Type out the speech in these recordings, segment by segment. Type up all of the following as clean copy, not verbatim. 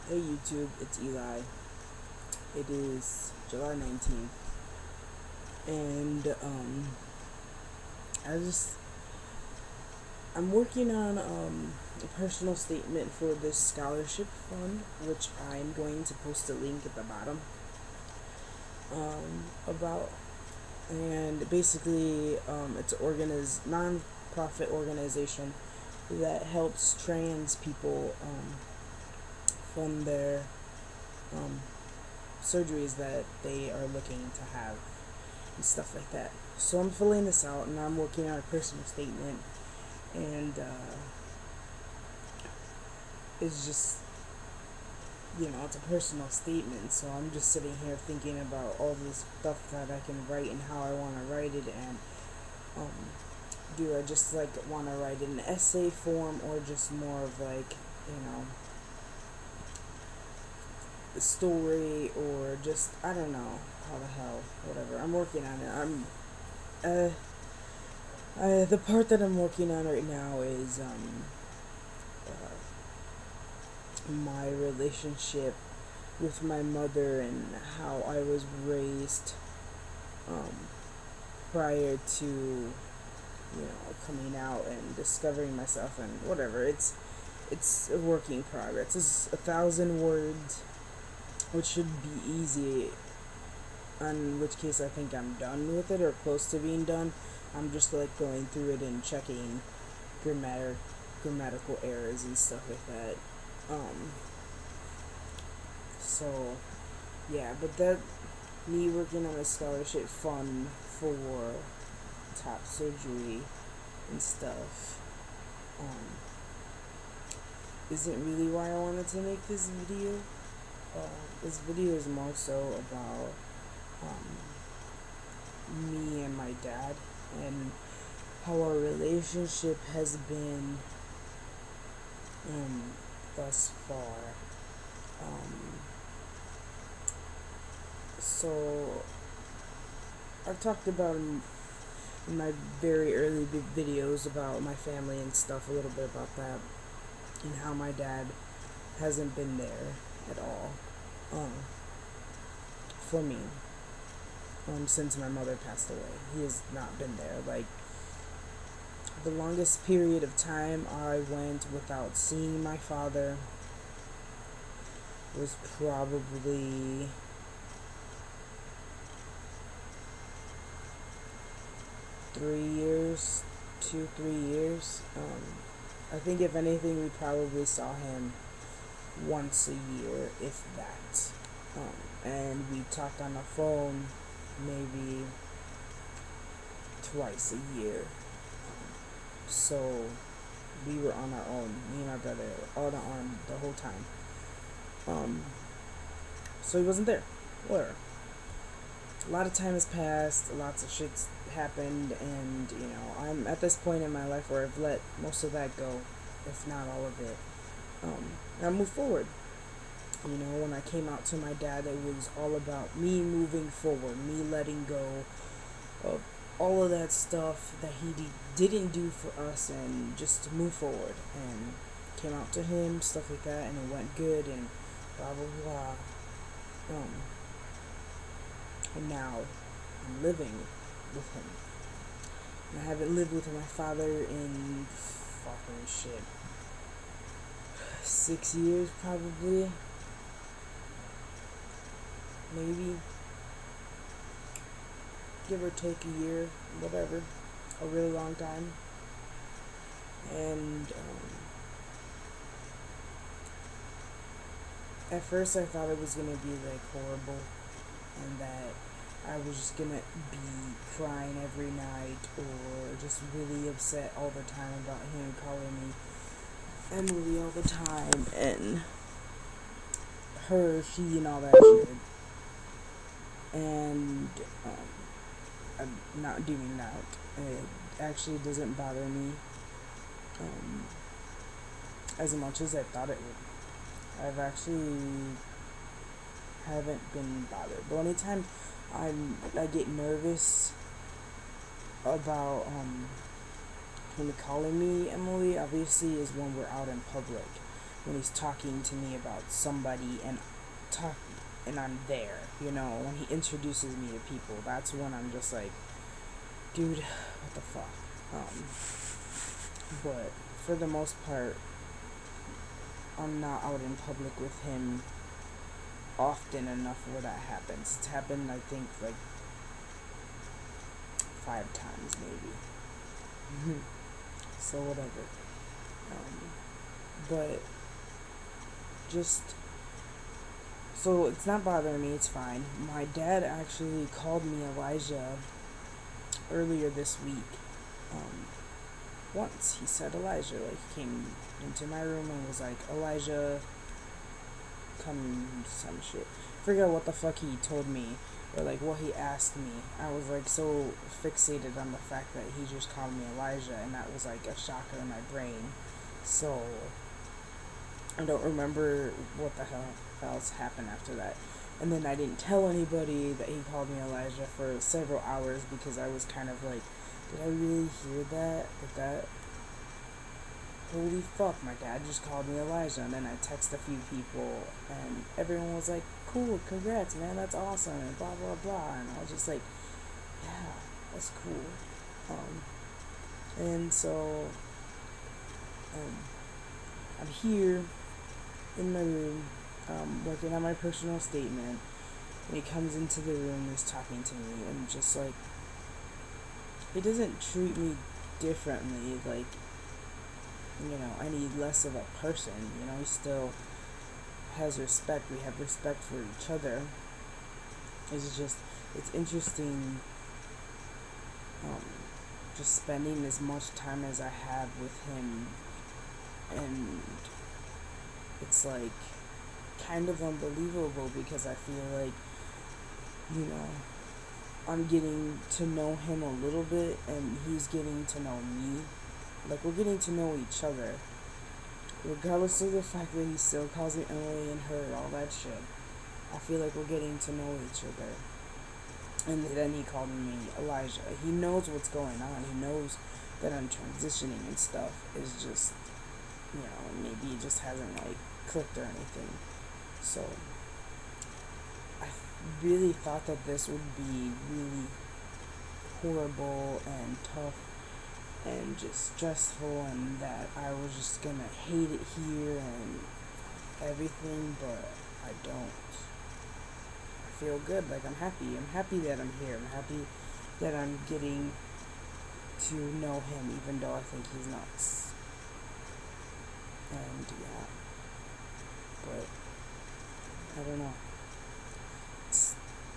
Hey YouTube, it's Eli. It is July 19th, and I just I'm working on a personal statement for this scholarship fund, which I'm going to post a link at the bottom about. And basically, it's an non-profit organization that helps trans people fund their um, surgeries that they are looking to have and stuff like that. So I'm filling this out and I'm working on a personal statement, and it's just, it's a personal statement. So I'm just sitting here thinking about all this stuff that I can write and how I want to write it, and um, do I just like want to write it in essay form, or just more of like, a story, or just, I don't know how the hell, whatever. I'm working on it. The part that I'm working on right now is my relationship with my mother and how I was raised um, prior to, coming out and discovering myself and whatever. It's a work in progress. It's 1,000 words, which should be easy. In which case, I think I'm done with it or close to being done. I'm just like going through it and checking grammatical errors and stuff like that. Um, so yeah, but that me working on a scholarship fund for top surgery and stuff isn't really why I wanted to make this video. This video is more so about me and my dad, and how our relationship has been thus far. Um, so I've talked about in my very early videos about my family and stuff, a little bit about that, and how my dad hasn't been there at all um, for me since my mother passed away. He has not been there. Like, the longest period of time I went without seeing my father was probably 3 years, 2, 3 years. I think if anything, we probably saw him once a year, if that. And we talked on the phone maybe twice a year. So we were on our own, me and my brother, all on our own the whole time. So he wasn't there. Whatever. A lot of time has passed, lots of shit's happened, and I'm at this point in my life where I've let most of that go, if not all of it. And I move forward. When I came out to my dad, it was all about me moving forward, me letting go of all of that stuff that he didn't do for us, and just to move forward. And came out to him, stuff like that, and it went good, and blah blah blah. And now I'm living with him. And I haven't lived with my father in fucking shit, 6 years probably, maybe, give or take a year, whatever, a really long time. And at first I thought it was gonna be like horrible, and that I was just gonna be crying every night, or just really upset all the time about him calling me Emily all the time, and her, she, and all that shit. And I'm not doing that. It actually doesn't bother me as much as I thought it would. I've actually haven't been bothered. The only time I get nervous about him calling me Emily, obviously, is when we're out in public. when he's talking to me about somebody talk and I'm there, when he introduces me to people, that's when I'm just like, dude, what the fuck? But for the most part, I'm not out in public with him often enough where that happens. It's happened, I think, like 5 times maybe. So whatever. But just so it's not bothering me. It's fine. My dad actually called me Elijah earlier this week. Once he said Elijah, like he came into my room and was like, Elijah, come some shit. Forget what the fuck he told me or like what he asked me. I was like so fixated on the fact that he just called me Elijah, and that was like a shocker in my brain. So I don't remember what the hell else happened after that. And then I didn't tell anybody that he called me Elijah for several hours because I was kind of like, did I really hear that? Holy fuck, my dad just called me Elijah. And then I texted a few people and everyone was like, cool, congrats, man, that's awesome, and blah, blah, blah. And I was just like, yeah, that's cool. And so, I'm here in my room, working on my personal statement. And he comes into the room and is talking to me, and just like, he doesn't treat me differently, like, any less of a person, he still has respect, we have respect for each other. It's interesting, just spending as much time as I have with him, and it's like, kind of unbelievable because I feel like, I'm getting to know him a little bit and he's getting to know me. Like, we're getting to know each other. Regardless of the fact that he still calls me Emily and her, all that shit. I feel like we're getting to know each other. And then he called me Elijah. He knows what's going on. He knows that I'm transitioning and stuff. It's just, maybe it just hasn't, like, clicked or anything. So, I really thought that this would be really horrible and tough and just stressful, and that I was just gonna hate it here and everything, but I don't. I feel good, like I'm happy that I'm here, I'm happy that I'm getting to know him, even though I think he's nuts. And yeah, but I don't know.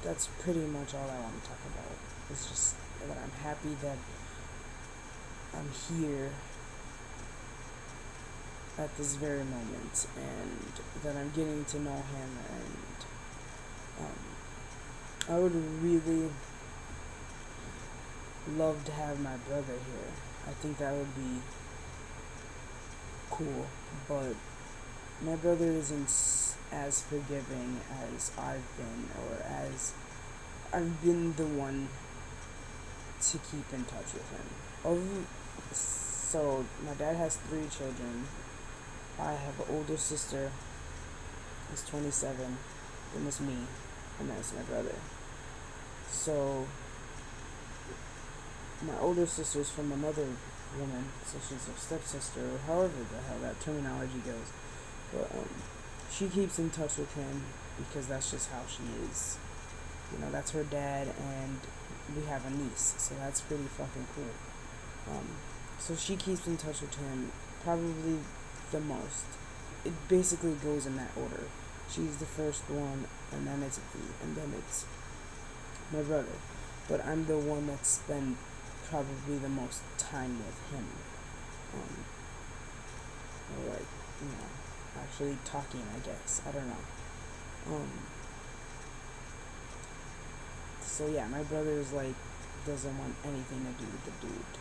That's pretty much all I want to talk about. It's just that I'm happy that I'm here at this very moment, and that I'm getting to know him, and I would really love to have my brother here. I think that would be cool, but my brother isn't as forgiving as I've been, or as I've been the one to keep in touch with him. So my dad has 3 children. I have an older sister who's 27, then it's me, and that's my brother. So my older sister's from another woman, so she's a stepsister, or however the hell that terminology goes. But she keeps in touch with him because that's just how she is. That's her dad, and we have a niece, so that's pretty fucking cool. So she keeps in touch with him probably the most. It basically goes in that order. She's the first one, and then it's me, and then it's my brother. But I'm the one that spent probably the most time with him. Or like, actually talking, I guess. I don't know. So yeah, my brother is like, doesn't want anything to do with the dude.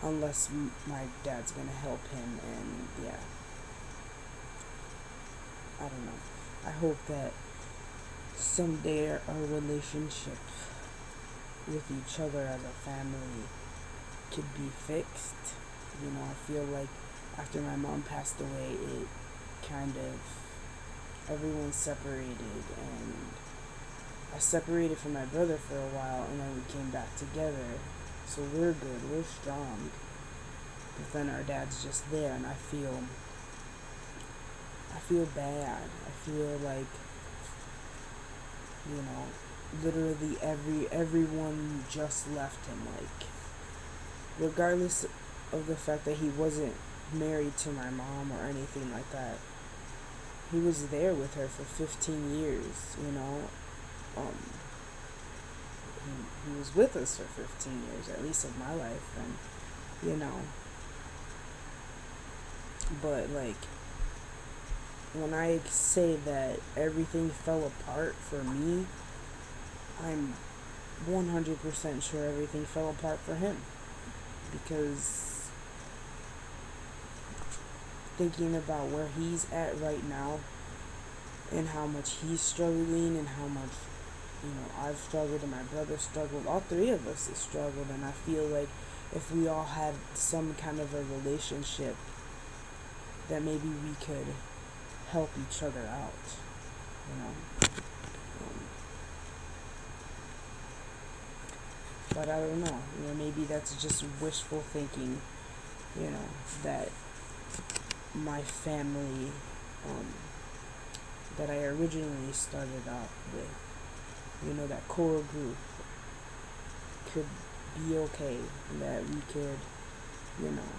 Unless my dad's gonna help him, and yeah. I don't know. I hope that someday our relationship with each other as a family could be fixed. I feel like after my mom passed away, it kind of everyone's separated, and I separated from my brother for a while, and then we came back together. So we're good, we're strong. But then our dad's just there, and I feel bad. I feel like, you know, literally everyone just left him. Like, regardless of the fact that he wasn't married to my mom or anything like that, he was there with her for 15 years. You know, um, he was with us for 15 years, at least of my life, and you know, but like when I say that everything fell apart for me, I'm 100% sure everything fell apart for him. Because thinking about where he's at right now and how much he's struggling and how much, you know, I've struggled and my brother struggled, all three of us have struggled, and I feel like if we all had some kind of a relationship, that maybe we could help each other out, you know. But I don't know, you know, maybe that's just wishful thinking, you know, that my family, that I originally started out with, you know, that core group could be okay, that we could, you know,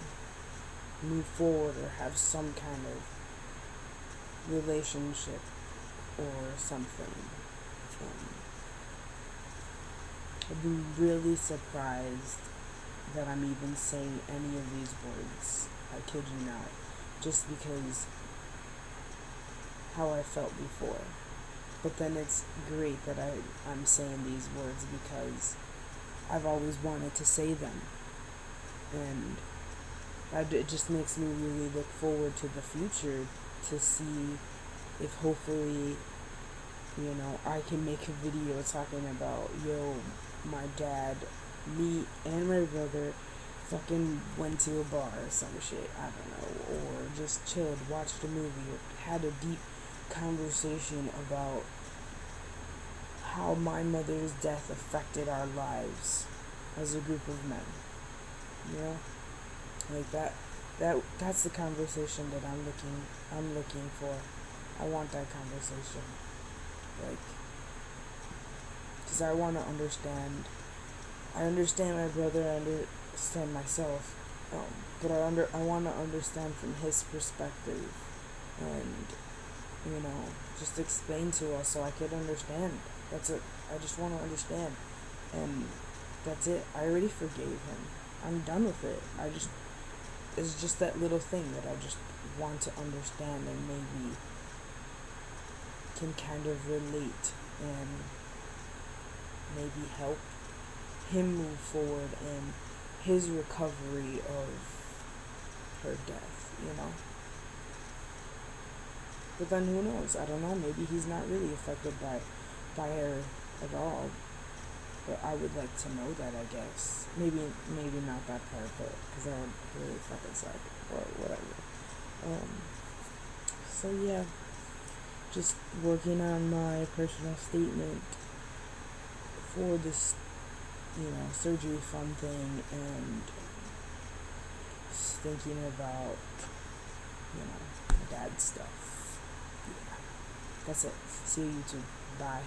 move forward or have some kind of relationship or something. I'd be really surprised that I'm even saying any of these words. I kid you not. Just because how I felt before. But then it's great that I'm saying these words because I've always wanted to say them. And it just makes me really look forward to the future to see if hopefully, you know, I can make a video talking about, yo, my dad, me, and my brother fucking went to a bar or some shit, I don't know, or just chilled, watched a movie, or had a deep conversation about how my mother's death affected our lives as a group of men. You know? Like that's the conversation that I'm looking for. I want that conversation. Like, because I want to understand. I understand my brother. I understand myself. But I want to understand from his perspective, and you know, just explain to us so I could understand. That's it. I just want to understand, and that's it. I already forgave him. I'm done with it. It's just that little thing that I just want to understand and maybe can kind of relate and maybe help him move forward in his recovery of her death, you know? But then who knows? I don't know. Maybe he's not really affected by her at all. But I would like to know that, I guess. Maybe not that part, but because that would really fucking suck or whatever. So yeah, just working on my personal statement for this, you know, surgery fund thing, and just thinking about, you know, my dad's stuff. Yeah. That's it. See you YouTube. Bye.